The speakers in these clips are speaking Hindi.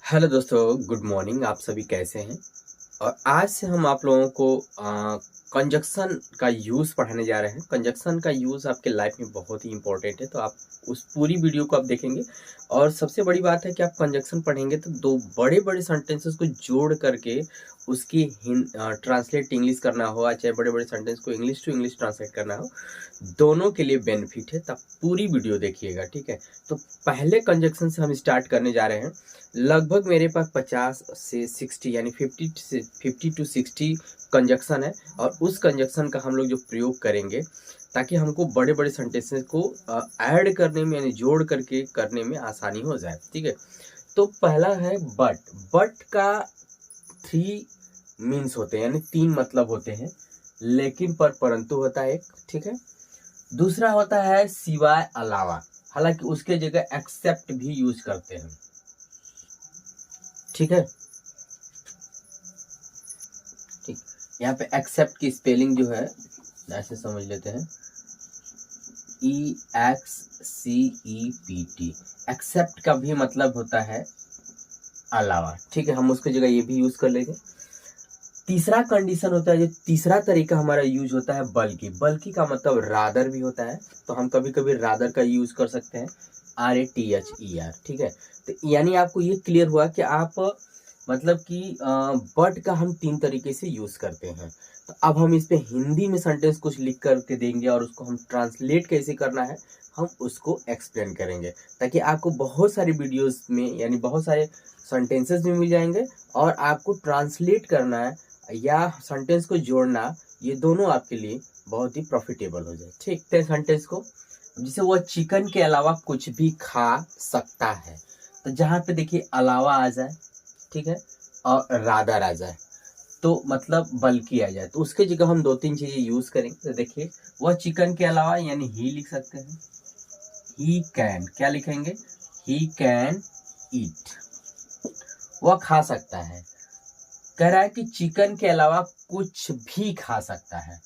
हेलो दोस्तों, गुड मॉर्निंग। आप सभी कैसे हैं? और आज से हम आप लोगों को कंजक्शन का यूज़ पढ़ाने जा रहे हैं। कंजक्शन का यूज़ आपके लाइफ में बहुत ही इंपॉर्टेंट है, तो आप उस पूरी वीडियो को आप देखेंगे। और सबसे बड़ी बात है कि आप कंजक्शन पढ़ेंगे तो दो बड़े बड़े सेंटेंसेस को जोड़ करके उसकी ट्रांसलेट इंग्लिश करना हो, चाहे बड़े बड़े सेंटेंस को इंग्लिश टू इंग्लिश ट्रांसलेट करना हो, दोनों के लिए बेनिफिट है। तब पूरी वीडियो देखिएगा, ठीक है? तो पहले कंजक्शन से हम स्टार्ट करने जा रहे हैं। लगभग मेरे पास 50 से 60 यानी 50 टू 60 कंजक्शन है, और उस कंजक्शन का हम लोग जो प्रयोग करेंगे ताकि हमको बड़े बड़े सेंटेंसेस को ऐड करने में यानी जोड़ करके करने में आसानी हो जाए, ठीक है? तो पहला है बट। बट का 3 मीन्स होते हैं, यानी 3 मतलब होते हैं। लेकिन पर परंतु होता है एक, ठीक है? दूसरा होता है सिवाय अलावा, हालांकि उसके जगह एक्सेप्ट भी यूज करते हैं, ठीक है? ठीक। यहाँ पे एक्सेप्ट की स्पेलिंग जो है ऐसे समझ लेते हैं, EXCEPT। एक्सेप्ट का भी मतलब होता है अलावा, ठीक है? हम उसकी जगह ये भी यूज कर लेंगे। तीसरा कंडीशन होता है, जो तीसरा तरीका हमारा यूज होता है बल्कि। बल्कि का मतलब रादर भी होता है, तो हम कभी कभी रादर का यूज कर सकते हैं, RATHER, ठीक है? तो यानी आपको ये क्लियर हुआ कि आप मतलब कि बट का हम 3 तरीके से यूज करते हैं। तो अब हम इस पे हिंदी में सेंटेंस कुछ लिख करके देंगे और उसको हम ट्रांसलेट कैसे करना है हम उसको एक्सप्लेन करेंगे, ताकि आपको बहुत सारी वीडियोस में यानी बहुत सारे सेंटेंसेस भी मिल जाएंगे, और आपको ट्रांसलेट करना है या सेंटेंस को जोड़ना, ये दोनों आपके लिए बहुत ही प्रॉफिटेबल हो जाए, ठीक है? सेंटेंस को जिसे वो चिकन के अलावा कुछ भी खा सकता है, तो जहाँ पे देखिए अलावा आ जाए, ठीक है, और रादर आ जाए, तो मतलब बल्कि आ जाए, तो उसके जगह हम 2-3 चीजें यूज करेंगे। तो देखिए वह चिकन के अलावा यानी ही लिख सकते हैं, ही कैन, क्या लिखेंगे? ही कैन ईट, वह खा सकता है। कह रहा है कि चिकन के अलावा कुछ भी खा सकता है,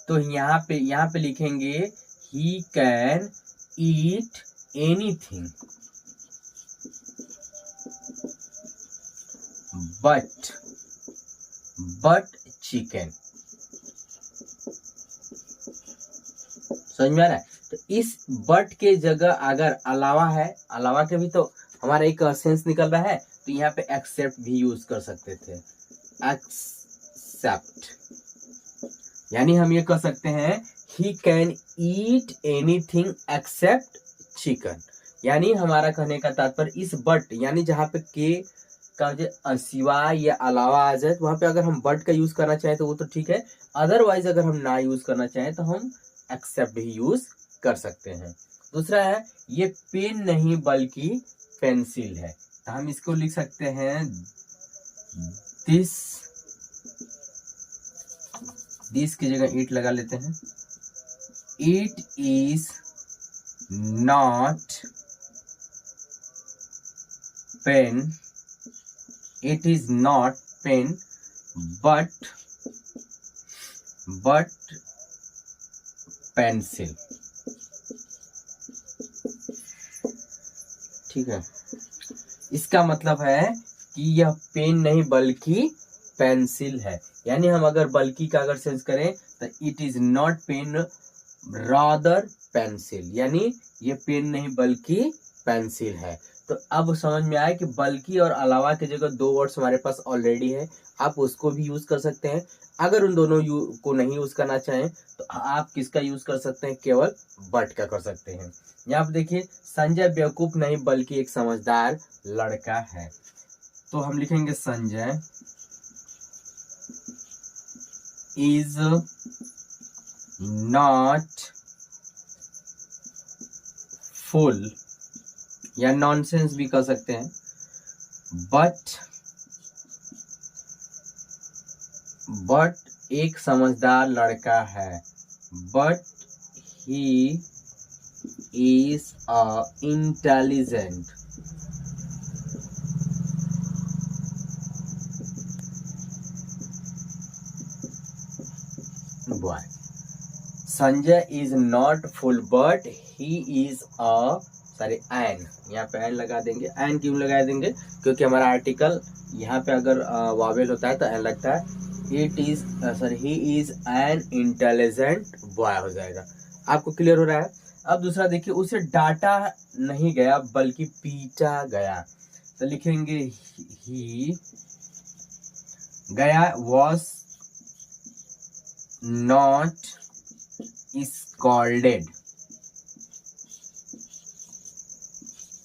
तो यहाँ पे लिखेंगे he can eat anything but chicken. समझ में आ रहा है? तो इस बट के जगह अगर अलावा है, अलावा के भी तो हमारा एक सेंस निकल रहा है, तो यहाँ पे एक्सेप्ट भी यूज कर सकते थे, एक्सेप्ट। यानी हम ये कह सकते हैं he can eat anything accept chicken. यानी हमारा कहने का तात्पर्य इस बट यानी जहाँ पे के का जो सिवाय या अलावा आ जाए, तो वहां पे अगर हम बट का यूज करना चाहें तो वो तो ठीक है, अदरवाइज अगर हम ना यूज करना चाहें तो हम एक्सेप्ट भी यूज कर सकते हैं। दूसरा है ये पेन नहीं बल्कि पेंसिल है, तो हम इसको लिख सकते हैं दिस की जगह इट लगा लेते हैं। It is not pen, it is not pen but pencil, ठीक है? इसका मतलब है कि यह पेन नहीं बल्कि पेंसिल है। यानी हम अगर बल्कि का अगर सेंस करें तो it is not pen rather pencil, यानी ये पेन नहीं बल्कि पेंसिल है। तो अब समझ में आया कि बल्कि और अलावा की जगह 2 वर्ड्स हमारे पास ऑलरेडी है, आप उसको भी यूज कर सकते हैं। अगर उन दोनों को नहीं यूज करना चाहें तो आप किसका यूज कर सकते हैं? केवल बट का कर सकते हैं। यहाँ पे देखिए संजय बेवकूफ नहीं बल्कि एक समझदार लड़का है, तो हम लिखेंगे संजय इज नॉट फुल, या नॉनसेंस भी कह सकते हैं, बट एक समझदार लड़का है, but he is a intelligent boy. Sanjay is not fool but he is a sorry an, यहाँ पे एन लगा देंगे। एन क्यों लगा देंगे? क्योंकि हमारा आर्टिकल यहाँ पे अगर वावेल होता है तो एन लगता है। It is sorry he is an intelligent boy हो जाएगा। आपको क्लियर हो रहा है? अब दूसरा देखिए, उसे डांटा नहीं गया बल्कि पीटा गया, तो लिखेंगे ही गया वॉज नॉट स्कॉल्डेड।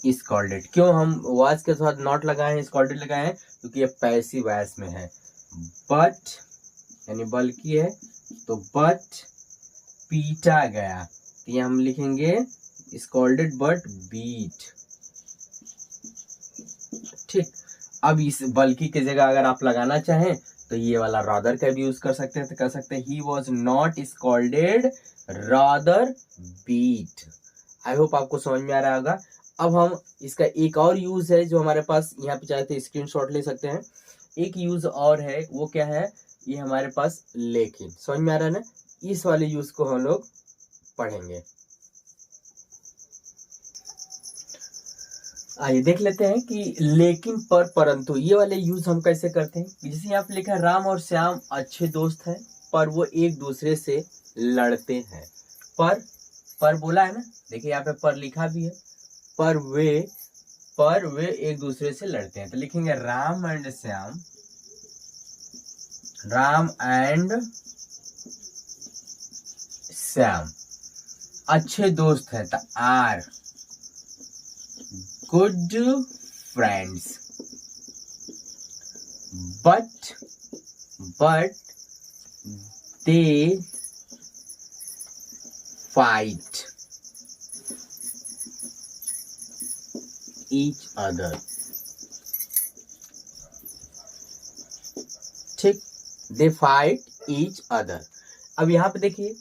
स्कॉल्डेड क्यों हम वॉज के साथ नॉट लगाए हैं, स्कॉल्डेड लगाए हैं? क्योंकि ये पैसिव वॉइस में है। बट यानी बल्कि है, तो बट पीटा गया, तो ये हम लिखेंगे स्कॉल्डेड बट बीट। ठीक, अब इस बल्कि की जगह अगर आप लगाना चाहें तो ये वाला रादर का भी यूज कर सकते हैं, तो कह सकते हैं he was not scolded rather beat. I hope आपको समझ में आ रहा होगा। अब हम इसका एक और यूज है जो हमारे पास यहाँ पे चाहे तो स्क्रीनशॉट ले सकते हैं। एक यूज और है, वो क्या है? ये हमारे पास लेकिन, समझ में आ रहा है ना? इस वाले यूज को हम लोग पढ़ेंगे। आइए देख लेते हैं कि लेकिन पर परंतु ये वाले यूज हम कैसे करते हैं। जैसे यहाँ पे लिखा है राम और श्याम अच्छे दोस्त हैं पर वो एक दूसरे से लड़ते हैं। पर बोला है ना, देखिए यहाँ पे पर लिखा भी है। पर वे एक दूसरे से लड़ते हैं, तो लिखेंगे राम एंड श्याम, राम एंड श्याम अच्छे दोस्त हैं, तो are good friends. But they fight each other. ठीक, दे फाइट ईच अदर। अब यहाँ पे देखिए,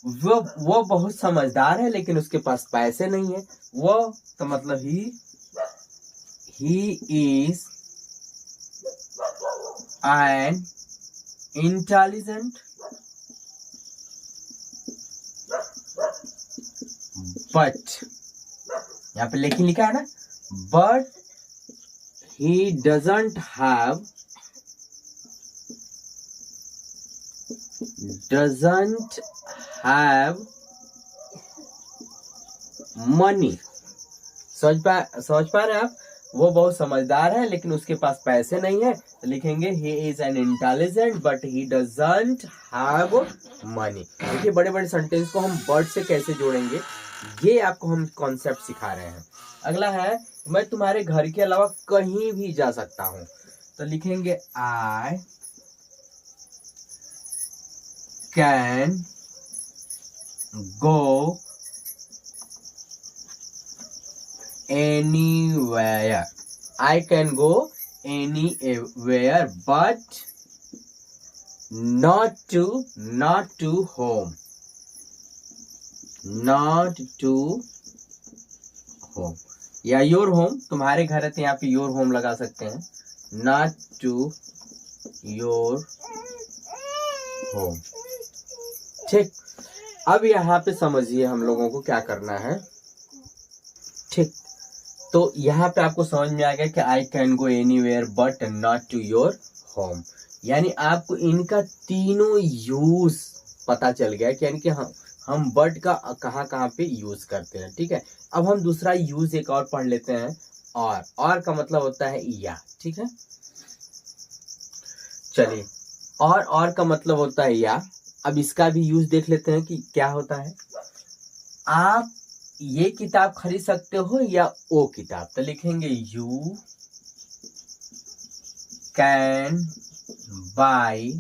वो बहुत समझदार है लेकिन उसके पास पैसे नहीं है। वो तो मतलब he is an intelligent but, यहाँ पे लेकिन लिखा है ना, but he doesn't have money. समझ पा रहे हैं आप? वो बहुत समझदार है लेकिन उसके पास पैसे नहीं है, तो लिखेंगे he is an intelligent but he doesn't have money. देखिए बड़े बड़े सेंटेंस को हम बट से कैसे जोड़ेंगे, ये आपको हम कॉन्सेप्ट सिखा रहे हैं। अगला है, मैं तुम्हारे घर के अलावा कहीं भी जा सकता हूं, तो लिखेंगे आई can go anywhere. I can go anywhere but not to home. Not to home या your home, तुम्हारे घर है तो यहाँ पे your home लगा सकते हैं। Not to your home। ठीक, अब यहाँ पे समझिए हम लोगों को क्या करना है। ठीक, तो यहाँ पे आपको समझ में आ गया कि I can go anywhere but not to your home, यानी आपको इनका तीनों यूज पता चल गया कि यानी कि हम बट का कहाँ पे यूज करते हैं। ठीक है, अब हम दूसरा यूज एक और पढ़ लेते हैं। और का मतलब होता है या। ठीक है, चलिए, और का मतलब होता है या। अब इसका भी यूज देख लेते हैं कि क्या होता है। आप ये किताब खरीद सकते हो या वो किताब, तो लिखेंगे you can by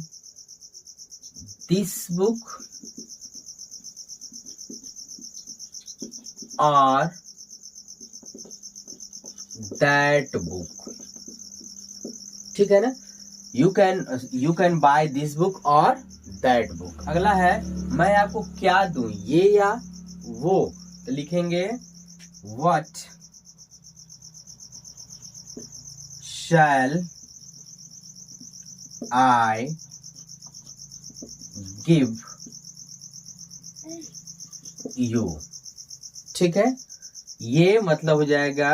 this book और दैट बुक। ठीक है ना, you can by this book और दैट बुक। अगला है, मैं आपको क्या दूं, ये या वो, तो लिखेंगे what shall I give you। ठीक है, ये मतलब हो जाएगा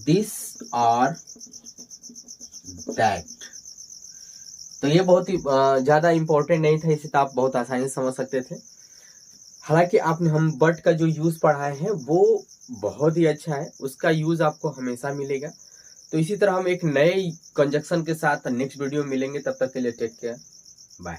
दिस और दैट। तो ये बहुत ही ज्यादा इंपॉर्टेंट नहीं था, इसे तो आप बहुत आसानी से समझ सकते थे। हालांकि आपने हम बट का जो यूज पढ़ाए हैं वो बहुत ही अच्छा है, उसका यूज आपको हमेशा मिलेगा। तो इसी तरह हम एक नए कंजक्शन के साथ नेक्स्ट वीडियो में मिलेंगे, तब तक के लिए टेक केयर, बाय।